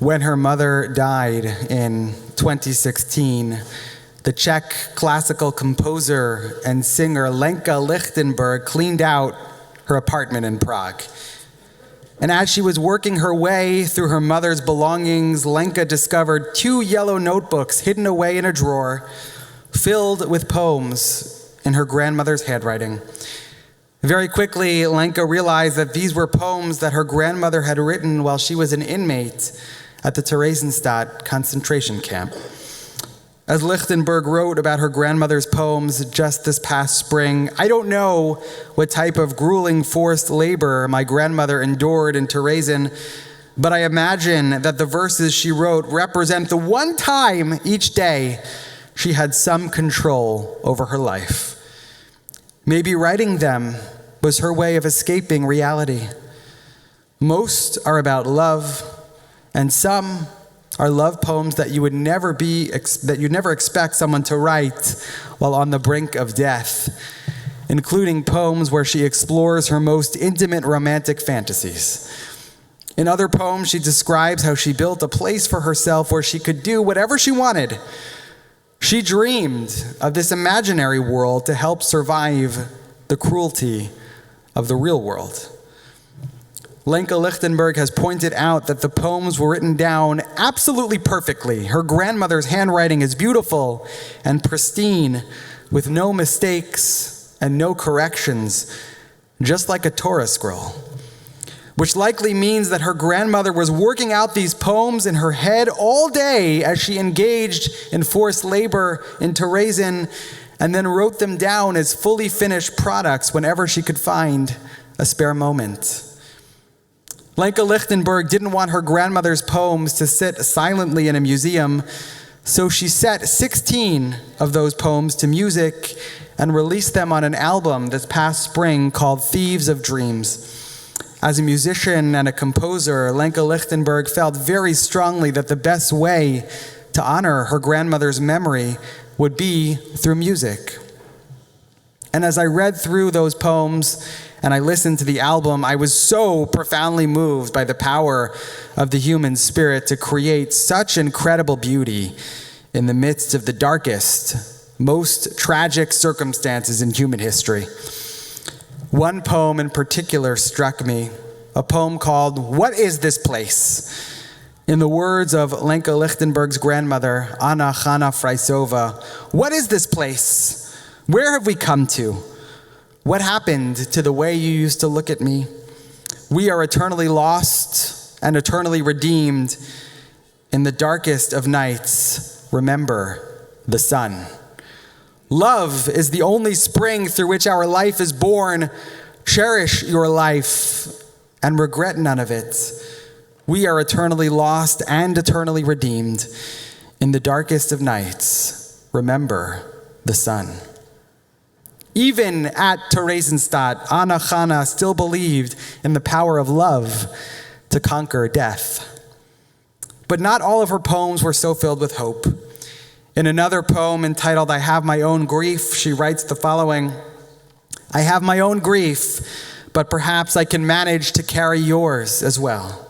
When her mother died in 2016, the Czech classical composer and singer Lenka Lichtenberg cleaned out her apartment in Prague. And as she was working her way through her mother's belongings, Lenka discovered 2 yellow notebooks hidden away in a drawer, filled with poems in her grandmother's handwriting. Very quickly, Lenka realized that these were poems that her grandmother had written while she was an inmate at the Theresienstadt concentration camp. As Lichtenberg wrote about her grandmother's poems just this past spring, "I don't know what type of grueling forced labor my grandmother endured in Theresen, but I imagine that the verses she wrote represent the one time each day she had some control over her life. Maybe writing them was her way of escaping reality. Most are about love, and some are love poems that you'd never expect someone to write while on the brink of death, including poems where she explores her most intimate romantic fantasies. In other poems, she describes how she built a place for herself where she could do whatever she wanted. She dreamed of this imaginary world to help survive the cruelty of the real world. Lenka Lichtenberg has pointed out that the poems were written down absolutely perfectly. Her grandmother's handwriting is beautiful and pristine, with no mistakes and no corrections, just like a Torah scroll, which likely means that her grandmother was working out these poems in her head all day as she engaged in forced labor in Theresen, and then wrote them down as fully finished products whenever she could find a spare moment. Lenka Lichtenberg didn't want her grandmother's poems to sit silently in a museum, so she set 16 of those poems to music and released them on an album this past spring called Thieves of Dreams. As a musician and a composer, Lenka Lichtenberg felt very strongly that the best way to honor her grandmother's memory would be through music. And as I read through those poems and I listened to the album, I was so profoundly moved by the power of the human spirit to create such incredible beauty in the midst of the darkest, most tragic circumstances in human history. One poem in particular struck me, a poem called "What is this place?" In the words of Lenka Lichtenberg's grandmother, Anna Chana Fraisova, "What is this place? Where have we come to? What happened to the way you used to look at me? We are eternally lost and eternally redeemed. In the darkest of nights, remember the sun. Love is the only spring through which our life is born. Cherish your life and regret none of it. We are eternally lost and eternally redeemed. In the darkest of nights, remember the sun." Even at Theresienstadt, Anna Chana still believed in the power of love to conquer death. But not all of her poems were so filled with hope. In another poem entitled "I Have My Own Grief," she writes the following: "I have my own grief, but perhaps I can manage to carry yours as well.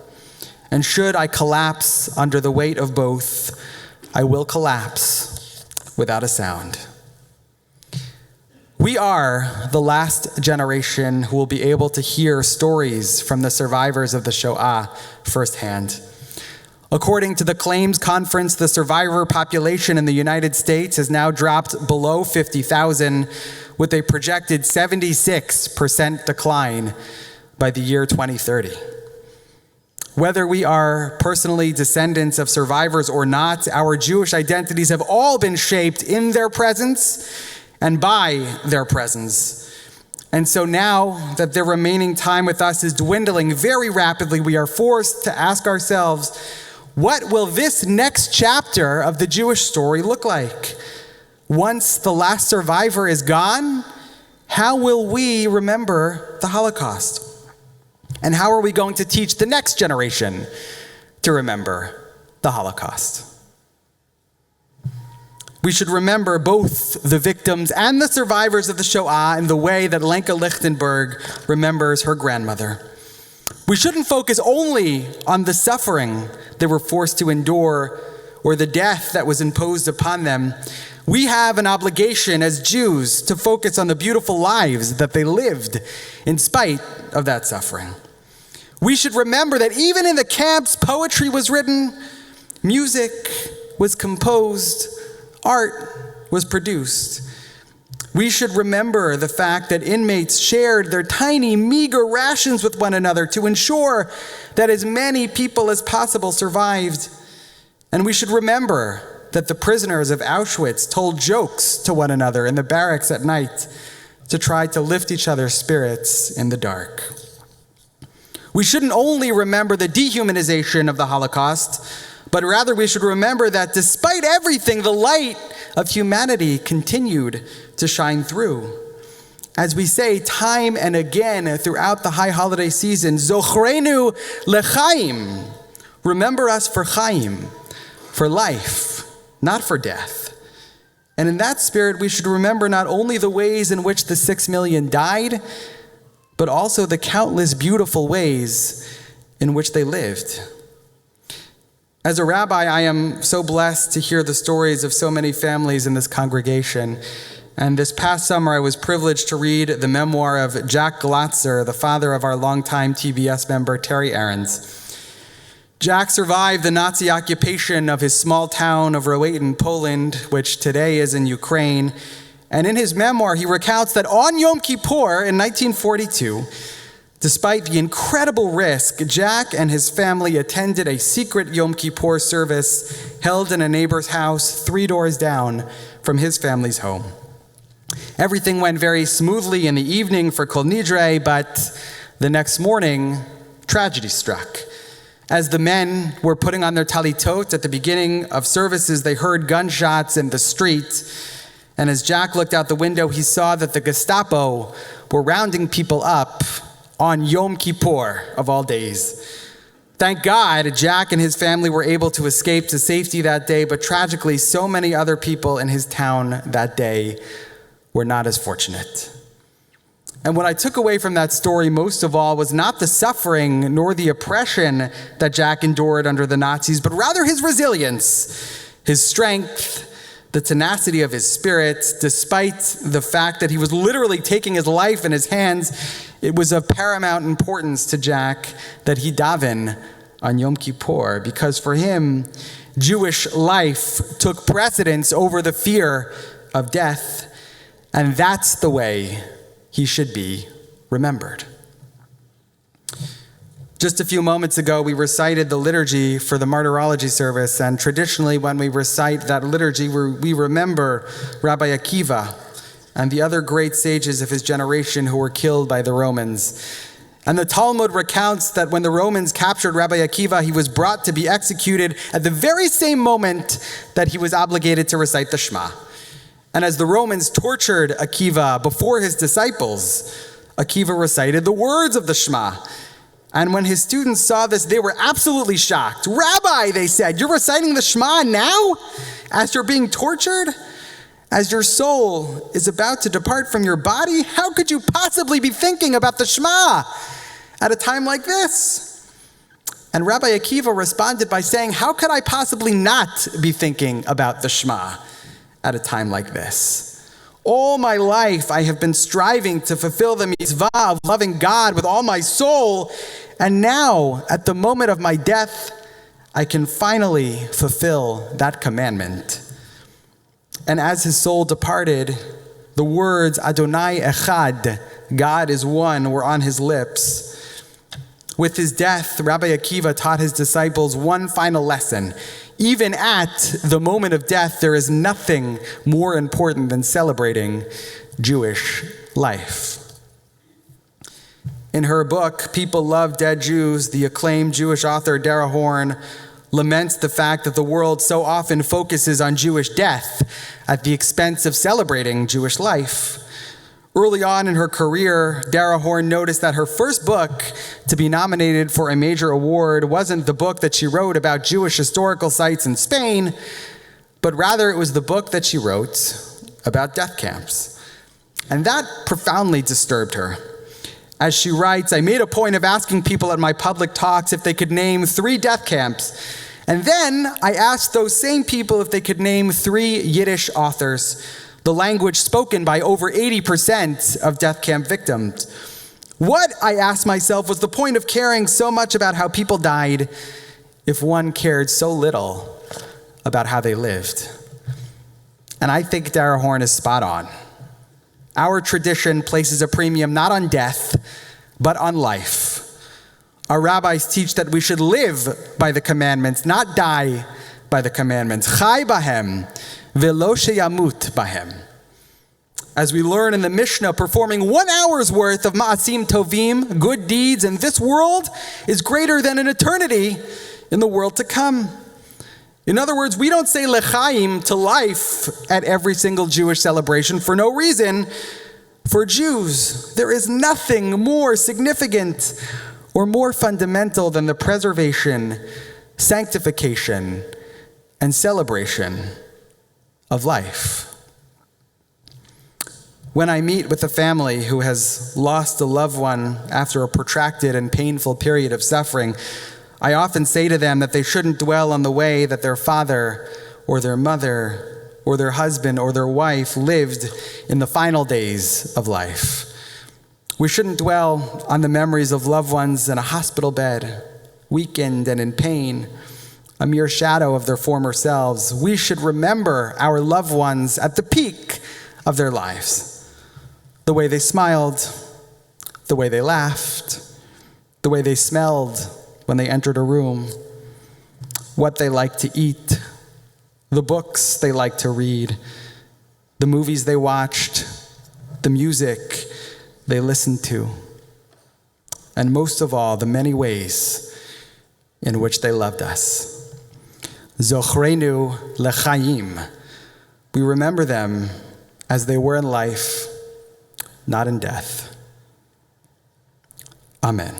And should I collapse under the weight of both, I will collapse without a sound." We are the last generation who will be able to hear stories from the survivors of the Shoah firsthand. According to the Claims Conference, the survivor population in the United States has now dropped below 50,000, with a projected 76% decline by the year 2030. Whether we are personally descendants of survivors or not, our Jewish identities have all been shaped in their presence and by their presence. And so now that their remaining time with us is dwindling very rapidly, we are forced to ask ourselves, what will this next chapter of the Jewish story look like? Once the last survivor is gone, how will we remember the Holocaust? And how are we going to teach the next generation to remember the Holocaust? We should remember both the victims and the survivors of the Shoah in the way that Lenka Lichtenberg remembers her grandmother. We shouldn't focus only on the suffering they were forced to endure or the death that was imposed upon them. We have an obligation as Jews to focus on the beautiful lives that they lived in spite of that suffering. We should remember that even in the camps, poetry was written, music was composed, art was produced. We should remember the fact that inmates shared their tiny, meager rations with one another to ensure that as many people as possible survived. And we should remember that the prisoners of Auschwitz told jokes to one another in the barracks at night to try to lift each other's spirits in the dark. We shouldn't only remember the dehumanization of the Holocaust, but rather we should remember that despite everything, the light of humanity continued to shine through. As we say time and again throughout the high holiday season, Zochrenu lechaim, remember us for chaim, for life, not for death. And in that spirit, we should remember not only the ways in which the 6 million died, but also the countless beautiful ways in which they lived. As a rabbi, I am so blessed to hear the stories of so many families in this congregation. And this past summer, I was privileged to read the memoir of Jack Glatzer, the father of our longtime TBS member, Terry Ahrens. Jack survived the Nazi occupation of his small town of Roetin, Poland, which today is in Ukraine. And in his memoir, he recounts that on Yom Kippur in 1942, despite the incredible risk, Jack and his family attended a secret Yom Kippur service held in a neighbor's house 3 doors down from his family's home. Everything went very smoothly in the evening for Kol Nidre, but the next morning, tragedy struck. As the men were putting on their talitot at the beginning of services, they heard gunshots in the street. And as Jack looked out the window, he saw that the Gestapo were rounding people up on Yom Kippur, of all days. Thank God, Jack and his family were able to escape to safety that day, but tragically, so many other people in his town that day were not as fortunate. And what I took away from that story most of all was not the suffering nor the oppression that Jack endured under the Nazis, but rather his resilience, his strength, the tenacity of his spirit. Despite the fact that he was literally taking his life in his hands, it was of paramount importance to Jack that he daven on Yom Kippur, because for him, Jewish life took precedence over the fear of death, and that's the way he should be remembered. Just a few moments ago, we recited the liturgy for the martyrology service, and traditionally when we recite that liturgy, we remember Rabbi Akiva and the other great sages of his generation who were killed by the Romans. And the Talmud recounts that when the Romans captured Rabbi Akiva, he was brought to be executed at the very same moment that he was obligated to recite the Shema. And as the Romans tortured Akiva before his disciples, Akiva recited the words of the Shema. And when his students saw this, they were absolutely shocked. "Rabbi," they said, "you're reciting the Shema now? As you're being tortured? As your soul is about to depart from your body? How could you possibly be thinking about the Shema at a time like this?" And Rabbi Akiva responded by saying, "How could I possibly not be thinking about the Shema at a time like this? All my life I have been striving to fulfill the mitzvah of loving God with all my soul, and now, at the moment of my death, I can finally fulfill that commandment." And as his soul departed, the words Adonai Echad, God is one, were on his lips. With his death, Rabbi Akiva taught his disciples one final lesson. Even at the moment of death, there is nothing more important than celebrating Jewish life. In her book, People Love Dead Jews, the acclaimed Jewish author Dara Horn laments the fact that the world so often focuses on Jewish death at the expense of celebrating Jewish life. Early on in her career, Dara Horn noticed that her first book to be nominated for a major award wasn't the book that she wrote about Jewish historical sites in Spain, but rather it was the book that she wrote about death camps. And that profoundly disturbed her. As she writes, I made a point of asking people at my public talks if they could name 3 death camps. And then I asked those same people if they could name 3 Yiddish authors, the language spoken by over 80% of death camp victims. What, I asked myself, was the point of caring so much about how people died if one cared so little about how they lived? And I think Dara Horn is spot on. Our tradition places a premium not on death, but on life. Our rabbis teach that we should live by the commandments, not die by the commandments. Chai bahem, velo sheyamut bahem. As we learn in the Mishnah, performing 1 hour's worth of ma'asim tovim, good deeds in this world, is greater than an eternity in the world to come. In other words, we don't say lechaim, to life, at every single Jewish celebration for no reason. For Jews, there is nothing more significant or more fundamental than the preservation, sanctification, and celebration of life. When I meet with a family who has lost a loved one after a protracted and painful period of suffering, I often say to them that they shouldn't dwell on the way that their father or their mother or their husband or their wife lived in the final days of life. We shouldn't dwell on the memories of loved ones in a hospital bed, weakened and in pain, a mere shadow of their former selves. We should remember our loved ones at the peak of their lives. The way they smiled, the way they laughed, the way they smelled when they entered a room, what they liked to eat, the books they liked to read, the movies they watched, the music they listened to, and most of all, the many ways in which they loved us. Zochrenu lechaim. We remember them as they were in life, not in death. Amen.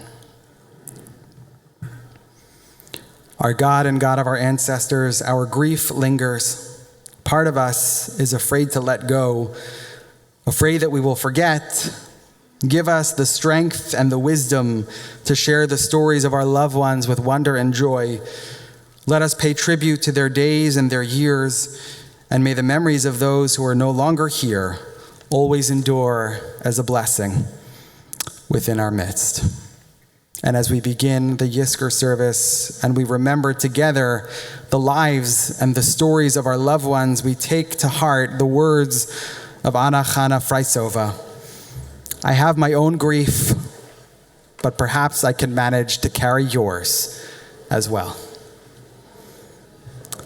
Our God and God of our ancestors, our grief lingers. Part of us is afraid to let go, afraid that we will forget. Give us the strength and the wisdom to share the stories of our loved ones with wonder and joy. Let us pay tribute to their days and their years, and may the memories of those who are no longer here always endure as a blessing within our midst. And as we begin the Yizkor service and we remember together the lives and the stories of our loved ones, we take to heart the words of Anna Chana Freisova. I have my own grief, but perhaps I can manage to carry yours as well.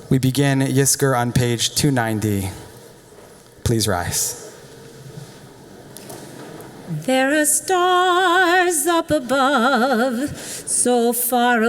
We begin Yizkor on page 290. Please rise. There are stars up above, so far